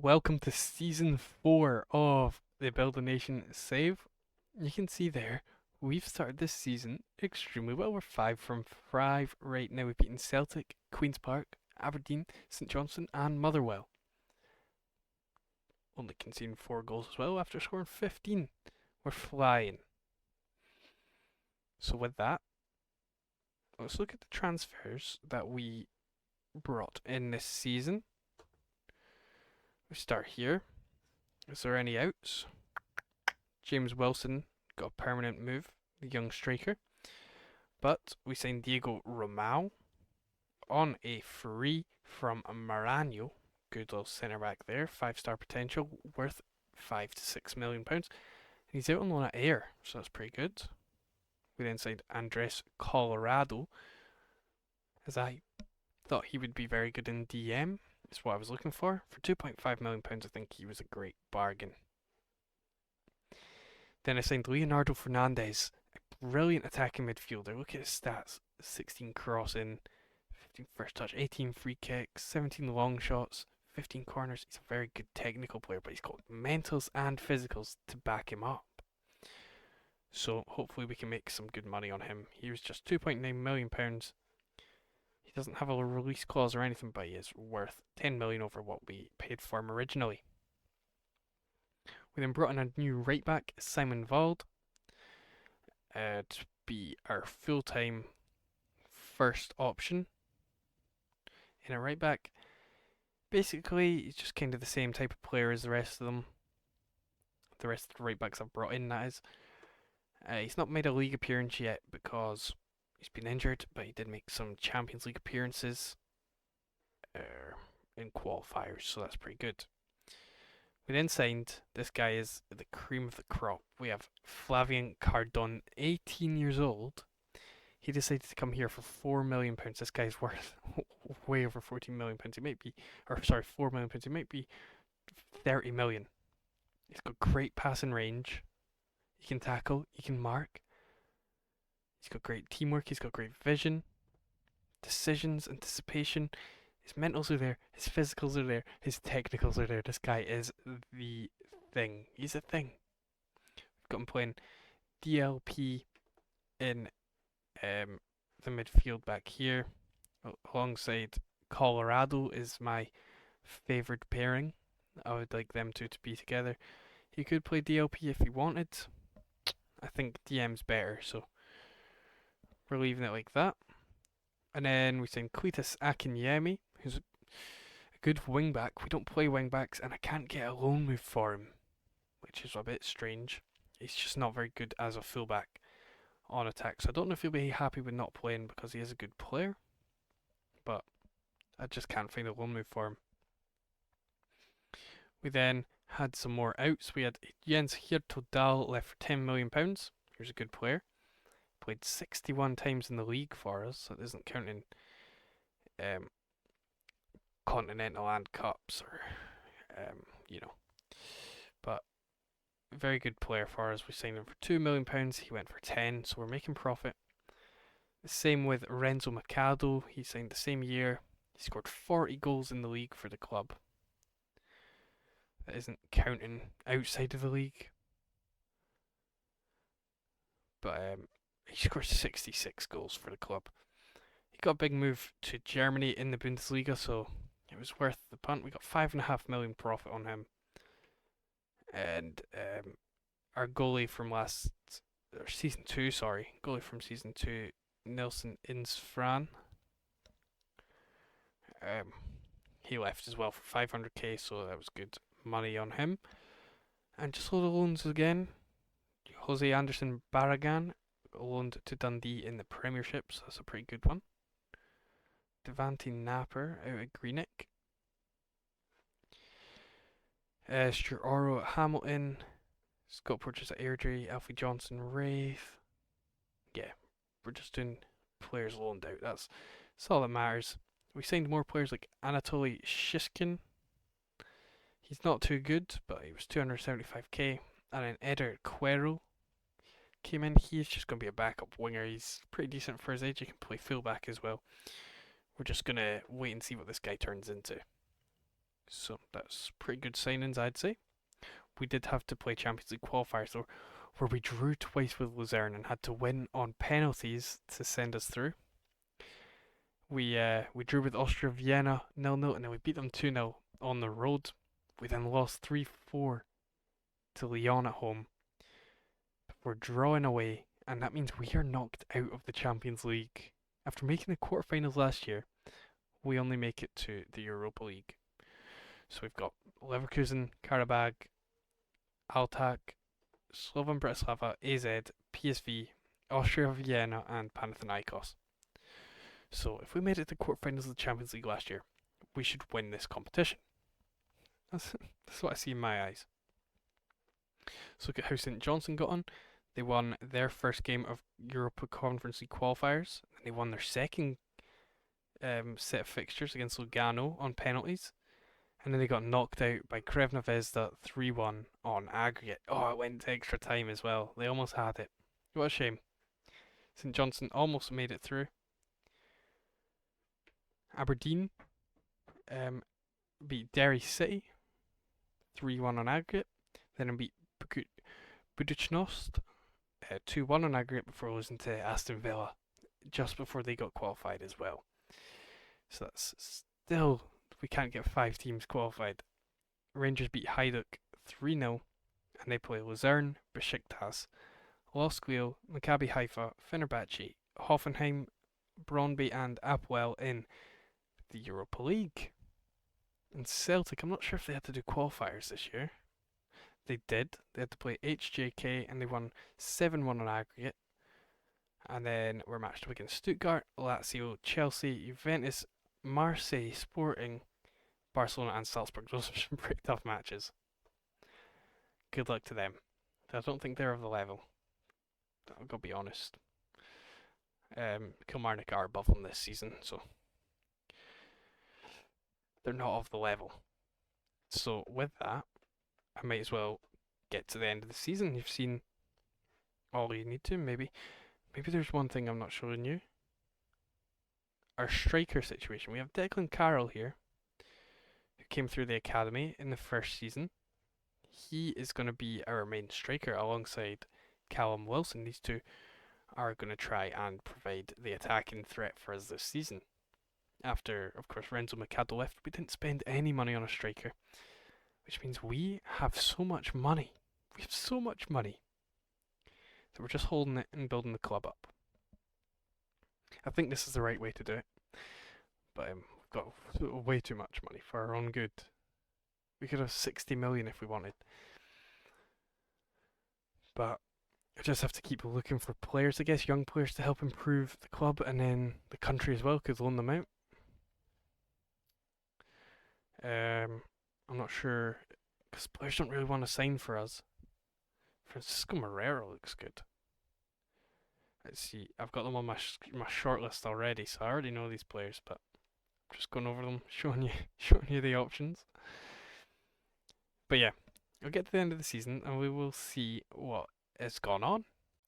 welcome to season 4 of the Build a Nation save. You can see there, we've started this season extremely well. We're 5 from 5 right now. We've beaten Celtic, Queen's Park, Aberdeen, St Johnstone, and Motherwell. Only conceding 4 goals as well after scoring 15. We're flying. So, with that, let's look at the transfers that we brought in this season. We start here. Is there any outs? James Wilson got a permanent move, the young striker. But we signed Diego Romao on a free from Marano. Good little centre back there, 5-star potential, worth £5 to £6 million. And he's out on loan at Ayr, so that's pretty good. We then signed Andres Colorado, as I thought he would be very good in DM. Is what I was looking for. For £2.5 million, I think he was a great bargain. Then I signed Leonardo Fernandez, a brilliant attacking midfielder. Look at his stats: 16 crossing, 15 first touch, 18 free kicks, 17 long shots, 15 corners. He's a very good technical player, but he's got mentals and physicals to back him up. So hopefully we can make some good money on him. He was just £2.9 million. He doesn't have a release clause or anything, but he is worth 10 million over what we paid for him originally. We then brought in a new right back, Simon Wald, to be our full-time first option in a right back. Basically, he's just kind of the same type of player as the rest of them. The rest of the right backs I've brought in, that is. He's not made a league appearance yet because he's been injured, but he did make some Champions League appearances in qualifiers, so that's pretty good. We then signed, this guy is the cream of the crop. We have Flavian Cardon, 18 years old. He decided to come here for £4 million. This guy's worth way over £14 million. He might be, or sorry, £4 million. He might be 30 million. He's got great passing range. He can tackle, he can mark. He's got great teamwork, he's got great vision, decisions, anticipation. His mentals are there, his physicals are there, his technicals are there. This guy is the thing. He's a thing. We've got him playing DLP in the midfield back here, alongside Colorado is my favourite pairing. I would like them two to be together. He could play DLP if he wanted. I think DM's better, so we're leaving it like that. And then we signed Cletus Akinyemi, who's a good wing back. We don't play wing backs, and I can't get a loan move for him, which is a bit strange. He's just not very good as a fullback on attack, so I don't know if he'll be happy with not playing because he is a good player, but I just can't find a loan move for him. We then had some more outs. We had Jens Hirtodal left for £10 million. He's a good player. Played 61 times in the league for us, so it isn't counting continental and cups or but very good player for us. We signed him for £2 million. He went for 10, so we're making profit. The same with Renzo Mercado. He signed the same year. He scored 40 goals in the league for the club. That isn't counting outside of the league. But he scored 66 goals for the club. He got a big move to Germany in the Bundesliga, so it was worth the punt. We got £5.5 million profit on him. And our goalie from season 2, goalie from season 2, Nelson Insfran, he left as well for 500k, so that was good money on him. And just a load of loans again. Jose Anderson Barragan loaned to Dundee in the premiership, so that's a pretty good one. Devante Napper out at Greenock. Stuart Oro at Hamilton. Scott Porteous at Airdrie. Alfie Johnson Wraith. Yeah, we're just doing players loaned out. That's all that matters. We signed more players like Anatoly Shishkin. He's not too good, but he was 275k. And then Eder Quero came in. He's just going to be a backup winger. He's pretty decent for his age. He can play fullback as well. We're just going to wait and see what this guy turns into. So that's pretty good signings, I'd say. We did have to play Champions League qualifiers though, where we drew twice with Luzern and had to win on penalties to send us through. We drew with Austria Vienna 0-0 and then we beat them 2-0 on the road. We then lost 3-4 to Lyon at home. We're drawing away, and that means we are knocked out of the Champions League. After making the quarterfinals last year, we only make it to the Europa League. So we've got Leverkusen, Karabag, Altak, Slovan Bratislava, AZ, PSV, Austria Vienna, and Panathinaikos. So if we made it to the quarterfinals of the Champions League last year, we should win this competition. That's what I see in my eyes. So look at how St Johnstone got on. They won their first game of Europa Conference League qualifiers. And they won their second set of fixtures against Lugano on penalties. And then they got knocked out by Crvena Zvezda 3-1 on aggregate. Oh, it went to extra time as well. They almost had it. What a shame. St Johnstone almost made it through. Aberdeen beat Derry City 3-1 on aggregate. Then it beat Budućnost 2-1 on aggregate before losing to Aston Villa just before they got qualified as well. So that's still, we can't get 5 teams qualified. Rangers beat Hajduk 3-0 and they play Luzern, Besiktas, Loskoil, Maccabi Haifa, Fenerbahce, Hoffenheim, Brøndby and Apoel in the Europa League. And Celtic, I'm not sure if they had to do qualifiers this year. They did. They had to play HJK and they won 7-1 on aggregate. And then we're matched up against Stuttgart, Lazio, Chelsea, Juventus, Marseille, Sporting, Barcelona and Salzburg. Those are some pretty tough matches. Good luck to them. I don't think they're of the level. I've got to be honest. Kilmarnock are above them this season, so they're not of the level. So with that, I might as well get to the end of the season. You've seen all you need to. Maybe there's one thing I'm not showing you. Our striker situation. We have Declan Carroll here, who came through the academy in the first season. He is going to be our main striker alongside Callum Wilson. These two are going to try and provide the attacking threat for us this season. After, of course, Renzo Mercado left, we didn't spend any money on a striker, which means we have so much money. We have so much money that we're just holding it and building the club up. I think this is the right way to do it, but we've got way too much money for our own good. We could have 60 million if we wanted, but I just have to keep looking for players, I guess, young players to help improve the club, and then the country as well could loan them out. I'm not sure, because players don't really want to sign for us. Francisco Moreira looks good. Let's see, I've got them on my shortlist already, so I already know these players, but I'm just going over them, showing you the options. But yeah, we'll get to the end of the season and we will see what has gone on.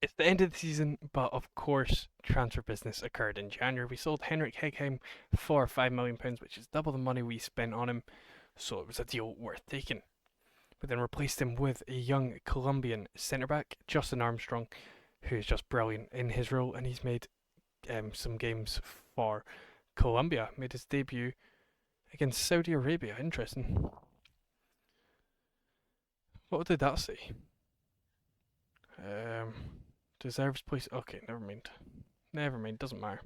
It's the end of the season, but of course, transfer business occurred in January. We sold Henrik Hegheim for £5 million, which is double the money we spent on him, so it was a deal worth taking. We then replaced him with a young Colombian centre-back, Justin Armstrong, who is just brilliant in his role, and he's made some games for Colombia. Made his debut against Saudi Arabia. Interesting. What did that say? Deserves place. Okay, never mind. Never mind, doesn't matter.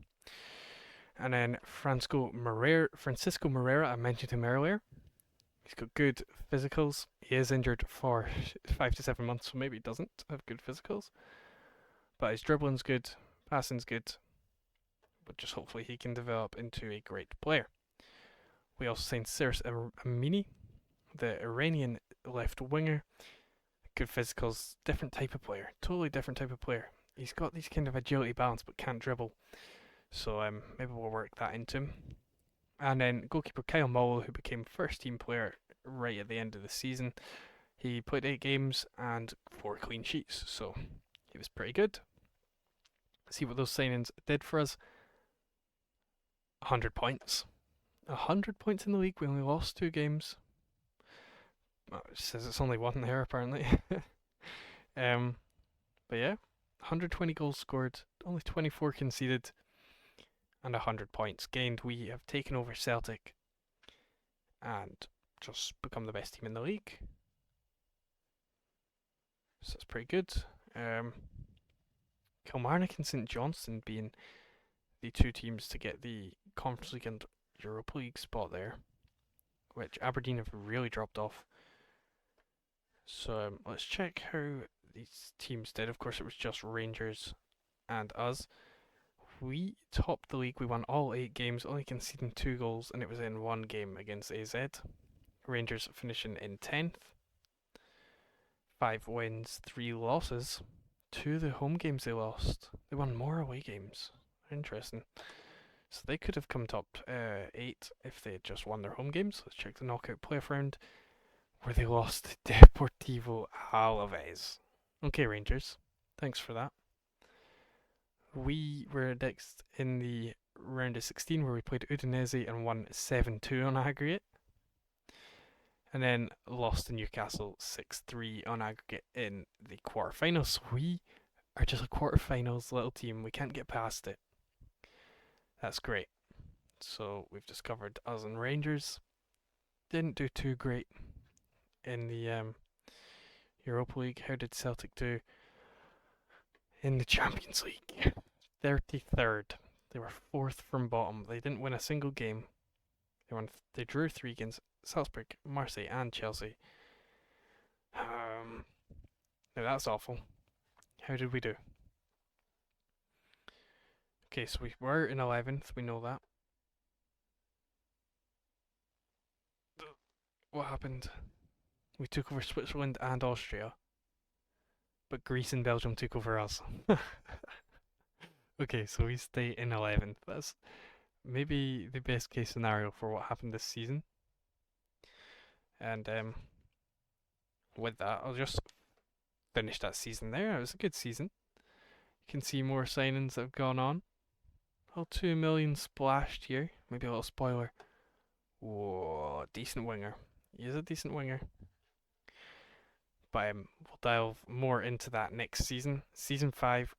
And then Francisco Moreira, I mentioned him earlier. He's got good physicals. He is injured for 5 to 7 months, so maybe he doesn't have good physicals. But his dribbling's good, passing's good. But just hopefully he can develop into a great player. We also signed Cyrus Amini, the Iranian left winger. Good physicals, different type of player, totally different type of player. He's got these kind of agility balance but can't dribble. So maybe we'll work that into him. And then goalkeeper Kyle Molo, who became first team player right at the end of the season. He played 8 games and 4 clean sheets, so he was pretty good. See what those signings did for us. 100 points. 100 points in the league. We only lost 2 games. It says it's only one there apparently. um, but yeah, 120 goals scored, only 24 conceded, and 100 points gained. We have taken over Celtic and just become the best team in the league. So that's pretty good. Kilmarnock and St Johnstone being the two teams to get the Conference League and Europa League spot there, which Aberdeen have really dropped off. So let's check how these teams did. Of course, it was just Rangers and us. We topped the league. We won all 8 games, only conceding 2 goals, and it was in one game against AZ. Rangers finishing in 10th. 5 wins, 3 losses. 2 of the home games they lost. They won more away games. Interesting. So they could have come top 8 if they had just won their home games. Let's check the knockout playoff round, where they lost to Deportivo Alaves. Okay, Rangers. Thanks for that. We were next in the round of 16, where we played Udinese and won 7-2 on aggregate. And then lost to Newcastle 6-3 on aggregate in the quarterfinals. So we are just a quarterfinals little team. We can't get past it. That's great. So we've discovered us and Rangers didn't do too great in the Europa League. How did Celtic do in the Champions League? 33rd. They were 4th from bottom. They didn't win a single game. They drew 3 against Salzburg, Marseille, and Chelsea. Now that's awful. How did we do? Okay, so we were in 11th. We know that. What happened? We took over Switzerland and Austria, but Greece and Belgium took over us. Okay, so we stay in 11th. That's maybe the best case scenario for what happened this season. And with that, I'll just finish that season there. It was a good season. You can see more signings that have gone on. Well, 2 million splashed here. Maybe a little spoiler. Whoa, decent winger. He is a decent winger. But we'll delve more into that next season. Season 5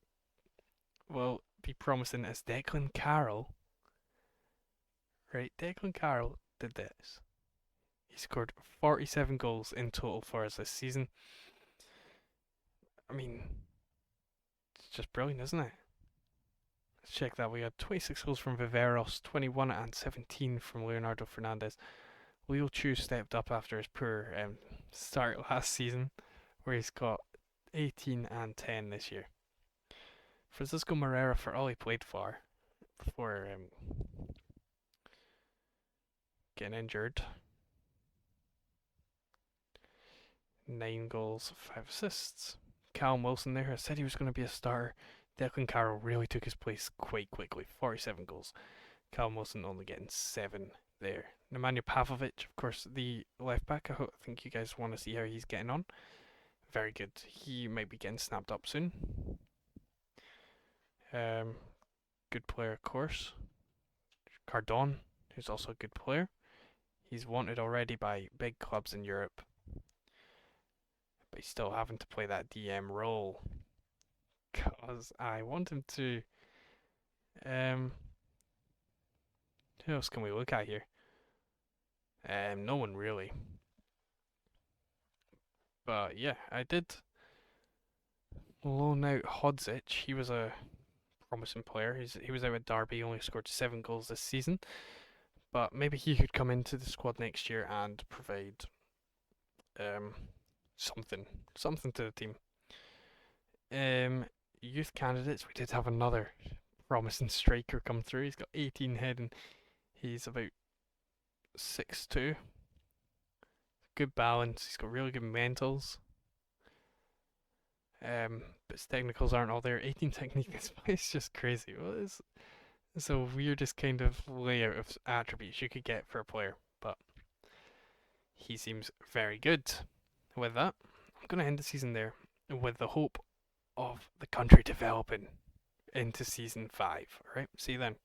will be promising as Declan Carroll. Right, Declan Carroll did this. He scored 47 goals in total for us this season. I mean, it's just brilliant, isn't it? Let's check that. We had 26 goals from Viveros, 21 and 17 from Leonardo Fernandez. Leo Chu stepped up after his poor start last season, where he's got 18 and 10 this year. Francisco Moreira, for all he played for, before getting injured, 9 goals, 5 assists. Callum Wilson there, I said he was going to be a starter. Declan Carroll really took his place quite quickly, 47 goals. Callum Wilson only getting 7 there. Nemanja Pavlovic, of course, the left back. I think you guys want to see how he's getting on. Very good. He might be getting snapped up soon. Good player, of course. Cardon, who's also a good player. He's wanted already by big clubs in Europe, but he's still having to play that DM role, because I want him to. Who else can we look at here? No one really. But yeah, I did loan out Hodzic. He was a promising player. He was out at Derby, only scored 7 goals this season. But maybe he could come into the squad next year and provide something to the team. Youth candidates, we did have another promising striker come through. He's got 18 head and he's about 6'2". Good balance. He's got really good mentals. But his technicals aren't all there. 18 technique. It's just crazy. Well, it's the weirdest kind of layout of attributes you could get for a player. But he seems very good. With that, I'm going to end the season there with the hope of the country developing into season 5. Alright, see you then.